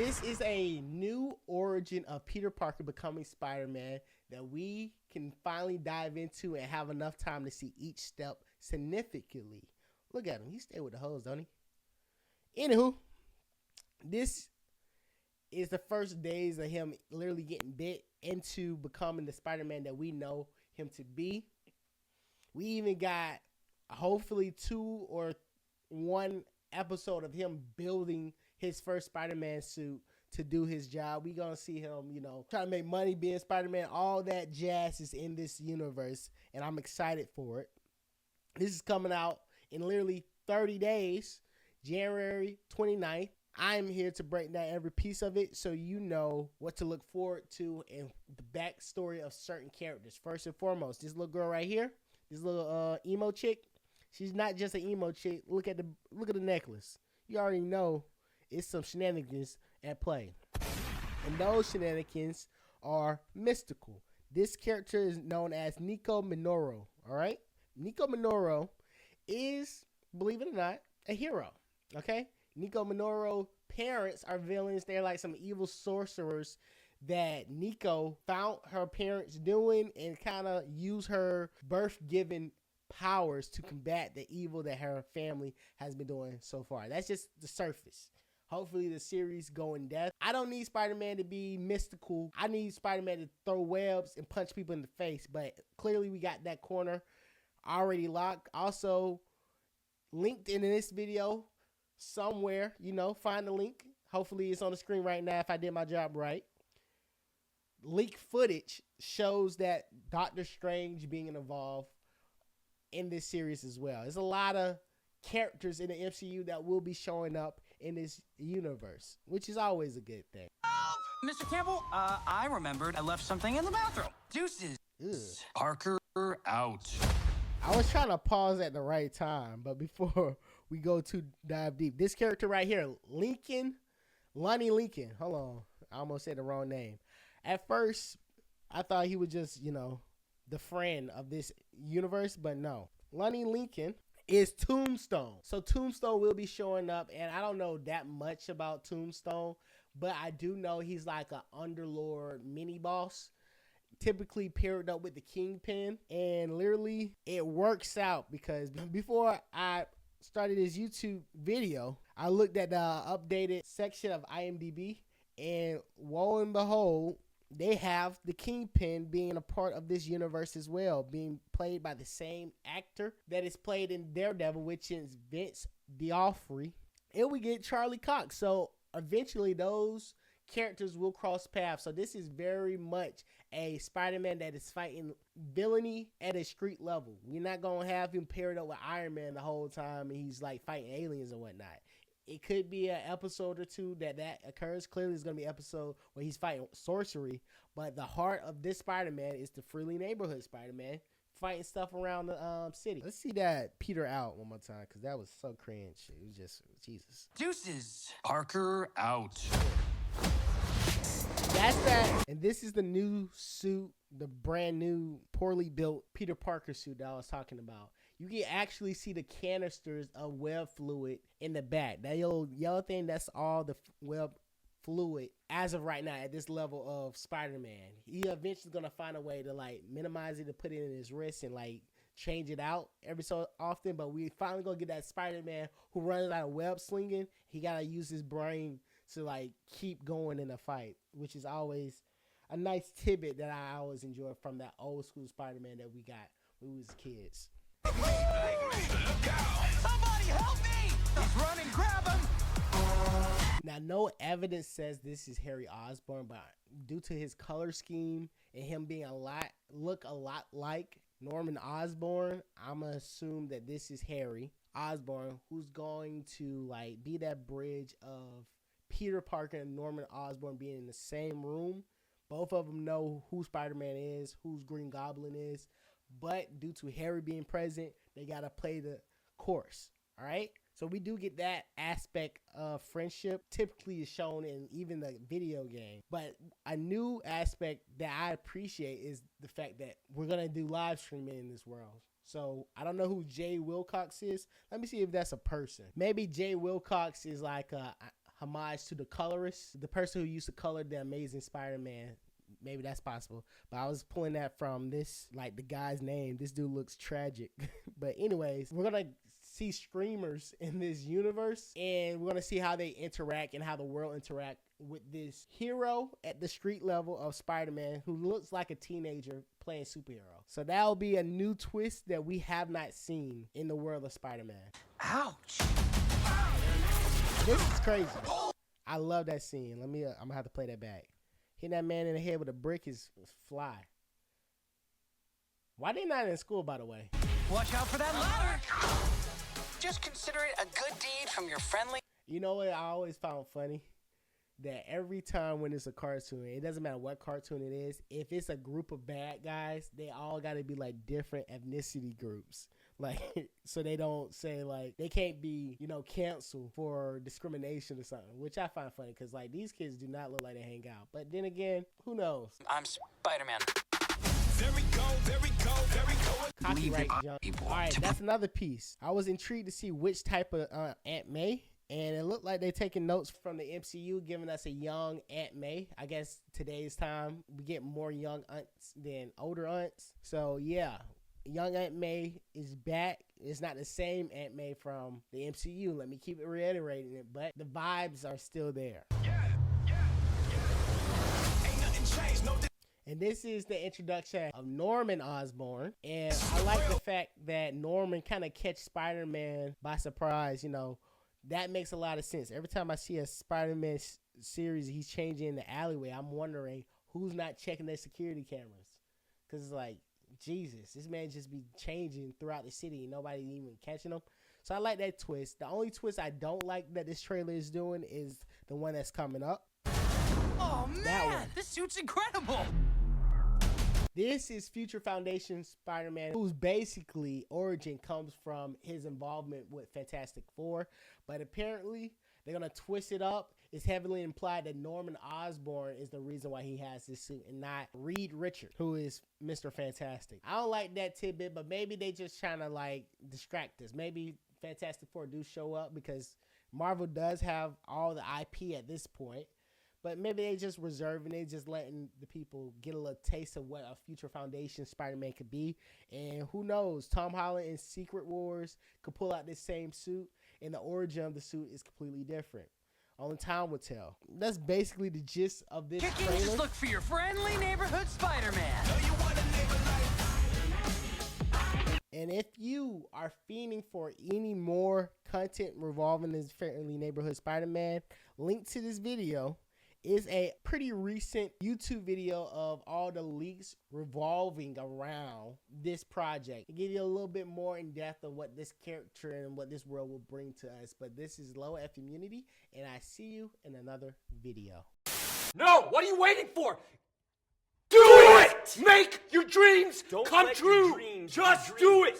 This is a new origin of Peter Parker becoming Spider-Man that we can finally dive into and have enough time to see each step significantly. Look at him. He stay with the hoes, don't he? Anywho, this is the first days of him literally getting bit into becoming the Spider-Man that we know him to be. We even got hopefully 2 or 1 episode of him building his first Spider-Man suit to do his job. We gonna see him, try to make money being Spider-Man. All that jazz is in this universe, and I'm excited for it. This is coming out in literally 30 days, January 29th. I'm here to break down every piece of it so you know what to look forward to and the backstory of certain characters. First and foremost, this little girl right here, this little emo chick, she's not just an emo chick. Look at the necklace. You already know it's some shenanigans at play. And those shenanigans are mystical. This character is known as Nico Minoru, all right? Nico Minoru is, believe it or not, a hero, okay? Nico Minoru parents are villains. They're like some evil sorcerers that Nico found her parents doing and kind of use her birth-given powers to combat the evil that her family has been doing so far. That's just the surface. Hopefully the series go in depth. I don't need Spider-Man to be mystical. I need Spider-Man to throw webs and punch people in the face. But clearly we got that corner already locked. Also, linked in this video somewhere, find the link. Hopefully it's on the screen right now if I did my job right. Leaked footage shows that Doctor Strange being involved in this series as well. There's a lot of characters in the MCU that will be showing up in this universe, which is always a good thing. Mr. Campbell, I remembered I left something in the bathroom. Deuces. Ugh. Parker out. I was trying to pause at the right time, but before we go to dive deep, this character right here, Lonnie Lincoln. Hold on, I almost said the wrong name. At first, I thought he was just, the friend of this universe, but no. Lonnie Lincoln is Tombstone. So Tombstone will be showing up, and I don't know that much about Tombstone, but I do know he's like an underlord mini boss, typically paired up with the Kingpin, and literally it works out because before I started this YouTube video, I looked at the updated section of IMDb, and lo and behold, they have the Kingpin being a part of this universe as well, being played by the same actor that is played in Daredevil, which is Vince D'Onofrio. And we get Charlie Cox. So eventually those characters will cross paths. So this is very much a Spider-Man that is fighting villainy at a street level. We're not going to have him paired up with Iron Man the whole time and he's like fighting aliens and whatnot. It could be an episode or 2 that occurs. Clearly, it's going to be an episode where he's fighting sorcery. But the heart of this Spider-Man is the friendly neighborhood Spider-Man fighting stuff around the city. Let's see that Peter out one more time because that was so cringe. It was just, Jesus. Deuces. Parker out. That's that. And this is the new suit, the brand new, poorly built Peter Parker suit that I was talking about. You can actually see the canisters of web fluid in the back. That yellow thing, that's all the web fluid as of right now at this level of Spider-Man. He eventually going to find a way to like minimize it and put it in his wrist and like change it out every so often. But we finally going to get that Spider-Man who runs out of web slinging. He got to use his brain to like keep going in a fight, which is always a nice tidbit that I always enjoy from that old school Spider-Man that we got when we was kids. Look out! Somebody help me! He's running, grab him! Now, no evidence says this is Harry Osborn, but due to his color scheme and him being look a lot like Norman Osborn, I'm gonna assume that this is Harry Osborn, who's going to like be that bridge of Peter Parker and Norman Osborn being in the same room. Both of them know who Spider-Man is, who's Green Goblin is. But due to Harry being present, they got to play the course, all right? So we do get that aspect of friendship typically is shown in even the video game. But a new aspect that I appreciate is the fact that we're going to do live streaming in this world. So I don't know who Jay Wilcox is. Let me see if that's a person. Maybe Jay Wilcox is like a homage to the colorist, the person who used to color the Amazing Spider-Man. Maybe that's possible. But I was pulling that from this, like the guy's name. This dude looks tragic. But anyways, we're going to see streamers in this universe, and we're going to see how they interact and how the world interact with this hero at the street level of Spider-Man who looks like a teenager playing superhero. So that'll be a new twist that we have not seen in the world of Spider-Man. Ouch. This is crazy. I love that scene. I'm gonna have to play that back. Hitting that man in the head with a brick is fly. Why they not in school, by the way? Watch out for that ladder. Just consider it a good deed from your friendly. You know what I always found funny? That every time when it's a cartoon, it doesn't matter what cartoon it is, if it's a group of bad guys, they all got to be like different ethnicity groups. Like, so they don't say like, they can't be, you know, canceled for discrimination or something, which I find funny because like these kids do not look like they hang out. But then again, who knows? I'm Spider-Man. There we go, there we go, there we go. Copyright junk. All right, that's another piece. I was intrigued to see which type of Aunt May. And it looked like they're taking notes from the MCU, giving us a young Aunt May. I guess today's time, we get more young aunts than older aunts. So, yeah, young Aunt May is back. It's not the same Aunt May from the MCU. Let me keep it reiterating it. But the vibes are still there. Ain't nothing changed, no. And this is the introduction of Norman Osborn. And I like the fact that Norman kind of catch Spider-Man by surprise, you know. That makes a lot of sense. Every time I see a Spider-Man series, he's changing in the alleyway. I'm wondering who's not checking their security cameras. Because it's like, Jesus, this man just be changing throughout the city and nobody even catching him. So I like that twist. The only twist I don't like that this trailer is doing is the one that's coming up. Oh, man, this suit's incredible. This is Future Foundation Spider-Man, whose basically origin comes from his involvement with Fantastic Four. But apparently, they're going to twist it up. It's heavily implied that Norman Osborn is the reason why he has this suit and not Reed Richards, who is Mr. Fantastic. I don't like that tidbit, but maybe they just trying to like distract us. Maybe Fantastic Four do show up because Marvel does have all the IP at this point. But maybe they just reserving it, just letting the people get a little taste of what a Future Foundation Spider-Man could be. And who knows, Tom Holland in Secret Wars could pull out this same suit, and the origin of the suit is completely different. Only time will tell. That's basically the gist of this trailer. Just look for your friendly neighborhood Spider-Man. And if you are fiending for any more content revolving this friendly neighborhood Spider-Man, link to this video is a pretty recent YouTube video of all the leaks revolving around this project. To give you a little bit more in depth of what this character and what this world will bring to us. But this is Low F Immunity, and I see you in another video. No, what are you waiting for? Do it! Make your dreams come true! Just do it!